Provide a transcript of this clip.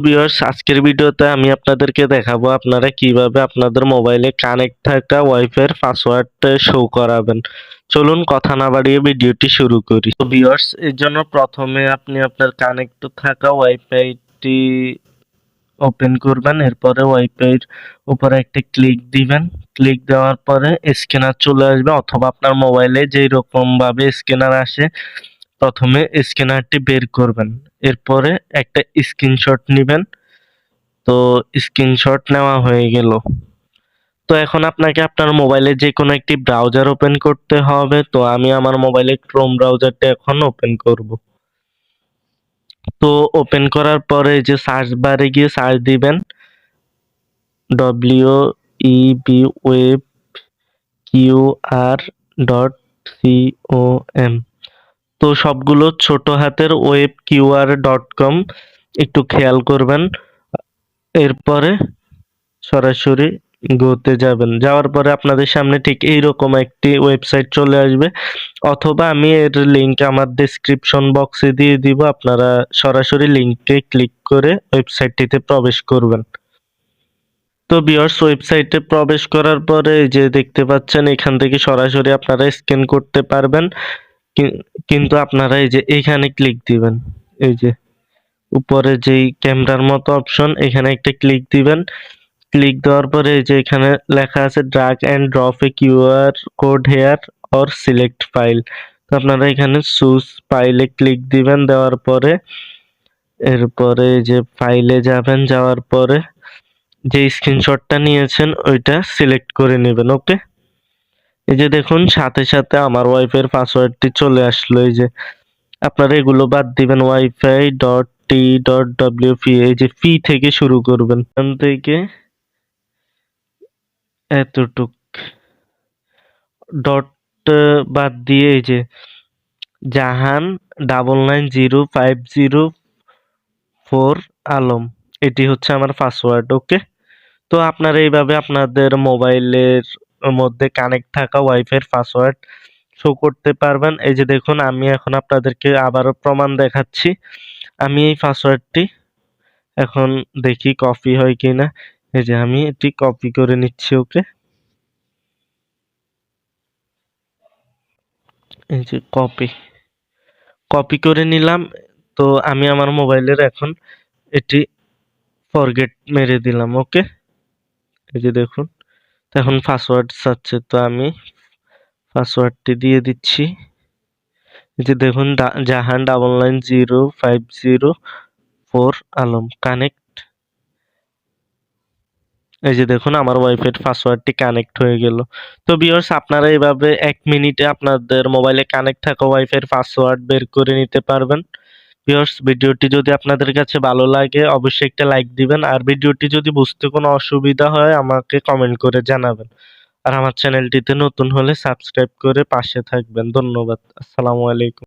Viewers, আজকের ভিডিওতে আমি আপনাদেরকে দেখাবো আপনারা কিভাবে আপনাদের মোবাইলে কানেক্ট থাকা ওয়াইফাই এর পাসওয়ার্ড শো করাবেন। চলুন কথা না বাড়িয়ে ভিডিওটি শুরু করি। তো ভিউয়ার্স, এর জন্য প্রথমে আপনি আপনার কানেক্ট থাকা ওয়াইফাইটি ওপেন করবেন। এরপরে ওয়াইফাই এর উপরে একটা ক্লিক দিবেন। ক্লিক দেওয়ার পরে স্ক্যানার চলে আসবে, অথবা আপনার মোবাইলে যেই রকম ভাবে স্ক্যানার আসে প্রথমে স্ক্যানারটি বের করবেন। এরপরে একটা স্ক্রিনশট নিবেন। তো স্ক্রিনশট নেওয়া হয়ে গেল। তো এখন আপনাকে আপনার মোবাইলে যে কোনো একটি ব্রাউজার ওপেন করতে হবে। তো আমি আমার মোবাইলে ক্রোম ব্রাউজারটা এখন ওপেন করব। তো ওপেন করার পরে যে সার্চ বারে গিয়ে সার্চ দিবেন WEB ওয়েব QR.com। তো সবগুলো ছোট হাতের ওয়েব QR.com একটু খেয়াল করবেন। এরপরে সরাসরি গোতে যাবেন। যাওয়ার পরে আপনাদের সামনে ঠিক এইরকম একটি ওয়েবসাইট চলে আসবে, অথবা আমি এর লিংক আমার ডেসক্রিপশন বক্সে দিয়ে দিব। আপনারা সরাসরি লিংকে ক্লিক করে ওয়েবসাইটটিতে প্রবেশ করবেন। তো ভিউয়ার্স, ওয়েবসাইটে প্রবেশ করার পরে এই যে দেখতে পাচ্ছেন, এখান থেকে সরাসরি আপনারা স্ক্যান করতে পারবেন। কিন্তু আপনারা এই যে এইখানে ক্লিক দিবেন। এই যে উপরে যেই ক্যামেরার মতো অপশন, এখানে একটা ক্লিক দিবেন। ক্লিক দেওয়ার পরে এই যে এখানে লেখা আছে drag and drop a QR code here or select file. তো আপনারা এখানে চুজ ফাইলে ক্লিক দিবেন। দেওয়ার পরে এরপরে যে ফাইলে যাবেন, যাওয়ার পরে যে স্ক্রিনশটটা নিয়েছেন ওইটা সিলেক্ট করে নেবেন। ওকে, এই যে দেখুন সাথে সাথে আমার ওয়াইফাই এর পাসওয়ার্ডটি চলে আসলো। এই যে আপনারা এগুলো বাদ দিবেন। wifi.t.wp, এই যে ফি থেকে শুরু করবেন। এখান থেকে এতটুক ডট বাদ দিয়ে এই যে জাহান 990504 আলম, এটি হচ্ছে আমার পাসওয়ার্ড। ওকে, তো আপনারা এইভাবে আপনাদের মোবাইলের মধ্যে কানেক্ট থাকা ওয়াইফাই এর পাসওয়ার্ড শো করতে পারবেন। এই যে দেখুন, আমি এখন আপনাদেরকে আবারও প্রমাণ দেখাচ্ছি। আমি এই পাসওয়ার্ডটি এখন দেখি কপি হয় কিনা। এই যে আমি এটি কপি করে নিচ্ছি। ওকে, এই যে কপি করে নিলাম। তো আমি আমার মোবাইলের এখন এটি ফরগেট মেরে দিলাম। ওকে, এই যে দেখুন, এখন পাসওয়ার্ড চাচ্ছে, তো আমি পাসওয়ার্ডটি দিয়ে দিচ্ছি। এই যে দেখুন, জাহান 990504 আলম কানেক্ট। এই যে দেখুন, আমার ওয়াইফাই পাসওয়ার্ডটি কানেক্ট হয়ে গেল। তো ভিউয়ার্স, আপনারা এইভাবে 1 মিনিটে আপনাদের মোবাইলে কানেক্ট থাকা ওয়াইফাই পাসওয়ার্ড বের করে নিতে পারবেন। ভিউয়ার্স, ভিডিওটি যদি আপনাদের কাছে ভালো লাগে অবশ্যই একটা লাইক দিবেন, আর ভিডিওটি যদি বুঝতে কোনো অসুবিধা হয় আমাকে কমেন্ট করে জানাবেন। আর আমার চ্যানেলটিতে নতুন হলে সাবস্ক্রাইব করে পাশে থাকবেন। ধন্যবাদ। আসসালামু আলাইকুম।